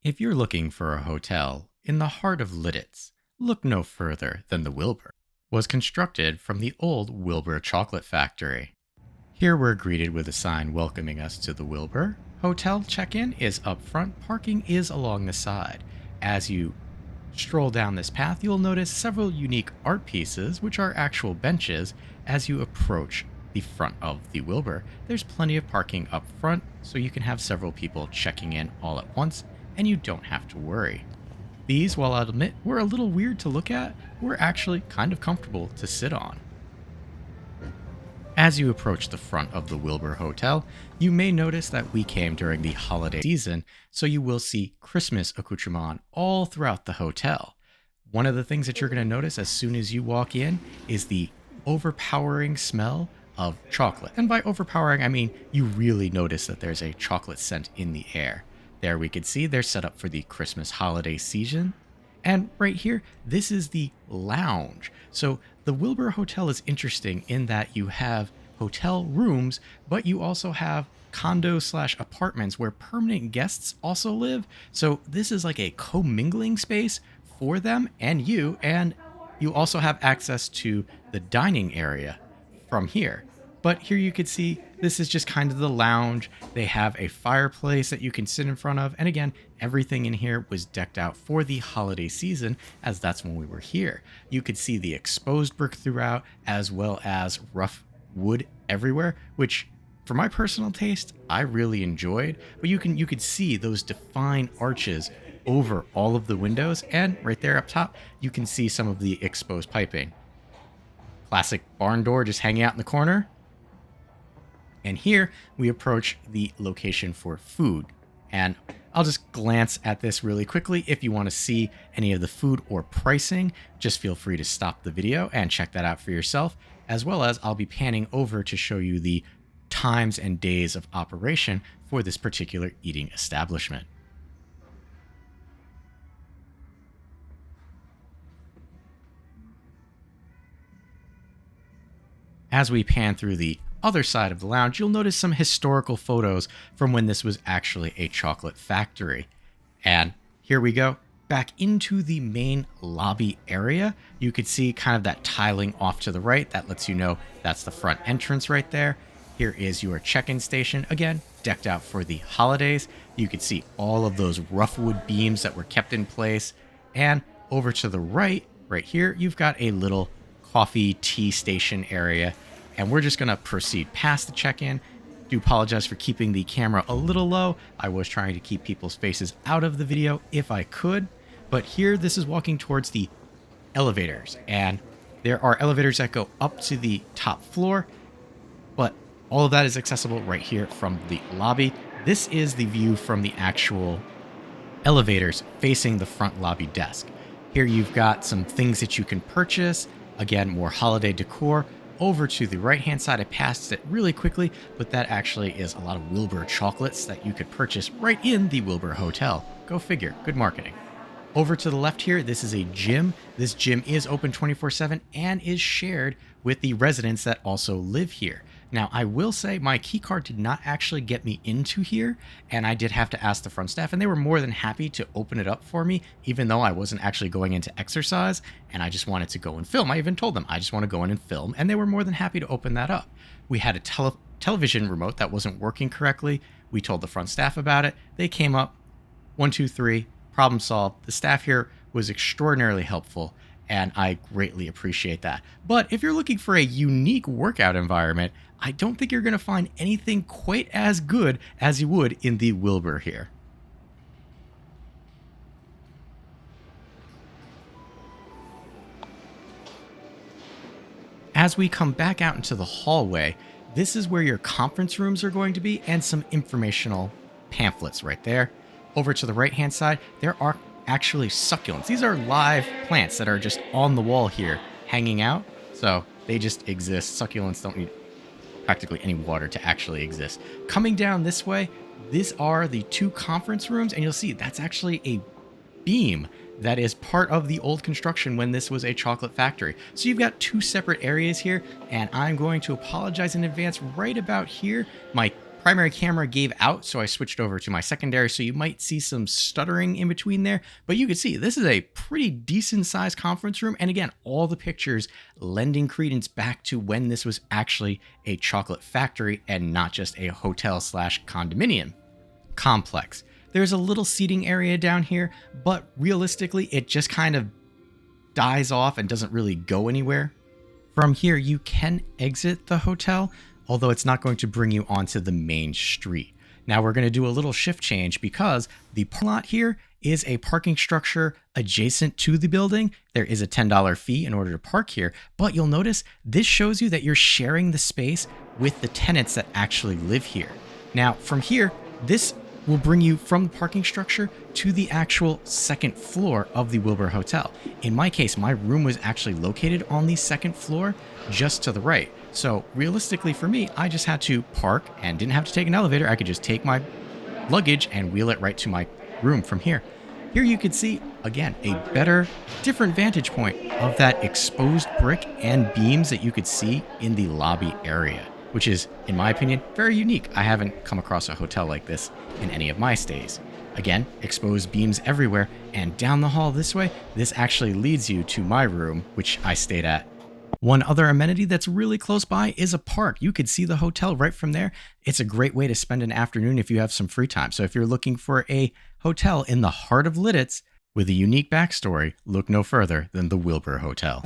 If you're looking for a hotel in the heart of Lititz, look no further than the Wilbur. Was constructed from the old Wilbur chocolate factory. Here we're greeted with a sign welcoming us to the Wilbur. Hotel check-in is up front, parking is along the side. As you stroll down this path, you'll notice several unique art pieces, which are actual benches, as you approach the front of the Wilbur. There's plenty of parking up front, so you can have several people checking in all at once, and you don't have to worry. These, while I'll admit were a little weird to look at, were actually kind of comfortable to sit on. As you approach the front of the Wilbur Hotel, you may notice that we came during the holiday season, so you will see Christmas accoutrement all throughout the hotel. One of the things that you're going to notice as soon as you walk in is the overpowering smell of chocolate. And by overpowering, I mean you really notice that there's a chocolate scent in the air. There we can see they're set up for the Christmas holiday season. And right here, this is the lounge. So the Wilbur Hotel is interesting in that you have hotel rooms, but you also have condo/apartments where permanent guests also live. So this is like a commingling space for them and you also have access to the dining area from here. But here you can see this is just kind of the lounge. They have a fireplace that you can sit in front of. And again, everything in here was decked out for the holiday season, as that's when we were here. You could see the exposed brick throughout, as well as rough wood everywhere, which for my personal taste, I really enjoyed. But you could see those defined arches over all of the windows. And right there up top, you can see some of the exposed piping. Classic barn door just hanging out in the corner. And here we approach the location for food. And I'll just glance at this really quickly. If you want to see any of the food or pricing, just feel free to stop the video and check that out for yourself, as well as I'll be panning over to show you the times and days of operation for this particular eating establishment. As we pan through the other side of the lounge, you'll notice some historical photos from when this was actually a chocolate factory. And here we go back into the main lobby area. You could see kind of that tiling off to the right. That lets you know that's the front entrance right there. Here is your check-in station, again, decked out for the holidays. You could see all of those rough wood beams that were kept in place. And over to the right here, you've got a little coffee tea station area. And we're just going to proceed past the check-in. Do apologize for keeping the camera a little low. I was trying to keep people's faces out of the video if I could. But here, this is walking towards the elevators. And there are elevators that go up to the top floor. But all of that is accessible right here from the lobby. This is the view from the actual elevators facing the front lobby desk. Here you've got some things that you can purchase. Again, more holiday decor. Over to the right-hand side, I passed it really quickly, but that actually is a lot of Wilbur chocolates that you could purchase right in the Wilbur Hotel. Go figure. Good marketing. Over to the left here, this is a gym. This gym is open 24/7 and is shared with the residents that also live here. Now, I will say my key card did not actually get me into here, and I did have to ask the front staff, and they were more than happy to open it up for me, even though I wasn't actually going in to exercise, and I just wanted to go and film. I even told them I just want to go in and film, and they were more than happy to open that up. We had a television remote that wasn't working correctly. We told the front staff about it. They came up, 1, 2, 3, problem solved. The staff here was extraordinarily helpful, and I greatly appreciate that. But if you're looking for a unique workout environment, I don't think you're going to find anything quite as good as you would in the Wilbur here. As we come back out into the hallway, this is where your conference rooms are going to be and some informational pamphlets right there. Over to the right-hand side, there are actually succulents. These are live plants that are just on the wall here hanging out. So they just exist. Succulents don't need practically any water to actually exist. Coming down this way, these are the 2 conference rooms, and you'll see that's actually a beam that is part of the old construction when this was a chocolate factory. So you've got 2 separate areas here, and I'm going to apologize in advance. Right about here, my primary camera gave out, so I switched over to my secondary, so you might see some stuttering in between there, but you can see this is a pretty decent sized conference room, and again, all the pictures lending credence back to when this was actually a chocolate factory and not just a hotel slash condominium complex. There's a little seating area down here, but realistically, it just kind of dies off and doesn't really go anywhere. From here, you can exit the hotel, although it's not going to bring you onto the main street. Now we're going to do a little shift change because the parking lot here is a parking structure adjacent to the building. There is a $10 fee in order to park here, but you'll notice this shows you that you're sharing the space with the tenants that actually live here. Now from here, this will bring you from the parking structure to the actual second floor of the Wilbur Hotel. In my case, my room was actually located on the second floor just to the right. So realistically for me, I just had to park and didn't have to take an elevator. I could just take my luggage and wheel it right to my room from here. Here you can see, again, a better, different vantage point of that exposed brick and beams that you could see in the lobby area, which is, in my opinion, very unique. I haven't come across a hotel like this in any of my stays. Again, exposed beams everywhere, and down the hall this way, this actually leads you to my room, which I stayed at. One other amenity that's really close by is a park. You could see the hotel right from there. It's a great way to spend an afternoon if you have some free time. So if you're looking for a hotel in the heart of Lititz with a unique backstory, look no further than the Wilbur Hotel.